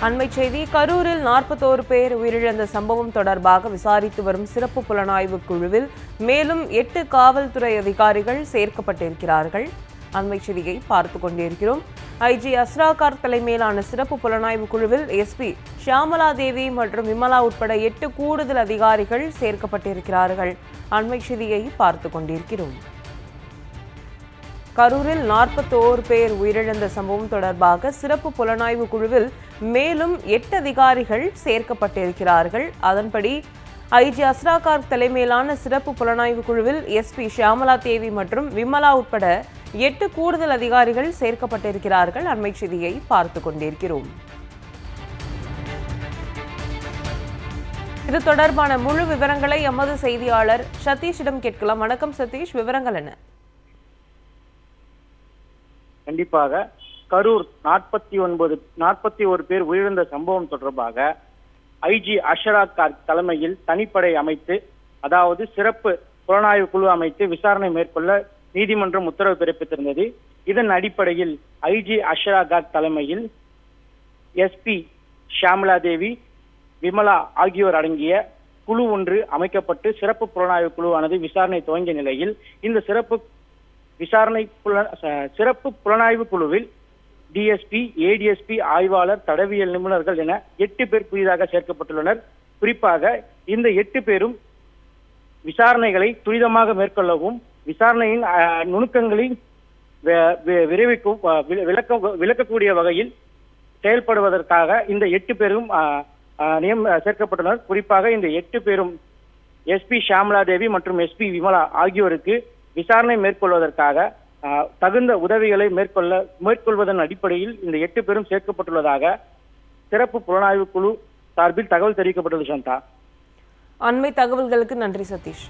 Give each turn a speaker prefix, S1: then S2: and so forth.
S1: அண்மை செய்தி கரூரில் 41 பேர் உயிரிழந்த சம்பவம் தொடர்பாக விசாரித்து வரும் சிறப்பு புலனாய்வு குழுவில் மேலும் 8 காவல்துறை அதிகாரிகள் சேர்க்கப்பட்டிருக்கிறார்கள். அண்மை செய்தியை பார்த்துக் கொண்டிருக்கிறோம். ஐஜி அஸ்ராகார் தலைமையிலான சிறப்பு புலனாய்வு குழுவில் எஸ்பி ஷியாமலா தேவி மற்றும் விமலா உட்பட 8 கூடுதல் அதிகாரிகள் சேர்க்கப்பட்டிருக்கிறார்கள். அண்மை செய்தியை பார்த்துக் கொண்டிருக்கிறோம். கரூரில் 41 பேர் உயிரிழந்த சம்பவம் தொடர்பாக சிறப்பு புலனாய்வு குழுவில் மேலும் 8 அதிகாரிகள் சேர்க்கப்பட்டிருக்கிறார்கள். அதன்படி ஐஜி அஸ்ராகார் தலைமையிலான சிறப்பு புலனாய்வு குழுவில் எஸ்பி ஷியாமலா தேவி மற்றும் விமலா உட்பட 8 கூடுதல் அதிகாரிகள் சேர்க்கப்பட்டிருக்கிறார்கள். அண்மை செய்தியை பார்த்துக் கொண்டிருக்கிறோம். இது தொடர்பான முழு விவரங்களை எமது செய்தியாளர் சதீஷிடம் கேட்கலாம். வணக்கம் சதீஷ், விவரங்கள் என்ன?
S2: கண்டிப்பாக கரூர் 41 பேர் உயிரிழந்த சம்பவம் தொடர்பாக ஐஜி அஸ்ராகார் தலைமையில் தனிப்படை அமைத்து, அதாவது சிறப்பு புலனாய்வு குழு அமைத்து விசாரணை மேற்கொள்ள நீதிமன்றம் உத்தரவு பிறப்பித்திருந்தது. இதன் அடிப்படையில் ஐஜி அஸ்ராகார் தலைமையில் எஸ்பி ஷியாமலா தேவி, விமலா ஆகியோர் அடங்கிய குழு ஒன்று அமைக்கப்பட்டு சிறப்பு புலனாய்வு குழுவானது விசாரணை துவங்கிய நிலையில் இந்த சிறப்பு புலனாய்வு குழுவில் டிஎஸ்பி, ஏடிஎஸ்பி, ஆய்வாளர், தடவியல் நிபுணர்கள் என 8 பேர் புதிதாக சேர்க்கப்பட்டுள்ளனர். குறிப்பாக இந்த 8 பேரும் விசாரணைகளை துரிதமாக மேற்கொள்ளவும் விசாரணையின் நுணுக்கங்களை விளக்கக்கூடிய வகையில் செயல்படுவதற்காக இந்த 8 பேரும் சேர்க்கப்பட்டுள்ளனர். குறிப்பாக இந்த 8 பேரும் எஸ்பி ஷியாமலா தேவி மற்றும் எஸ்பி விமலா ஆகியோருக்கு விசாரணை மேற்கொள்வதற்காக தகுந்த உதவிகளை மேற்கொள்வதன் அடிப்படையில் இந்த 8 பேரும் சேர்க்கப்பட்டுள்ளதாக சிறப்பு புலனாய்வு குழு சார்பில் தகவல் தெரிவிக்கப்பட்டது. சாந்தா,
S1: அண்மை தகவல்களுக்கு நன்றி சதீஷ்.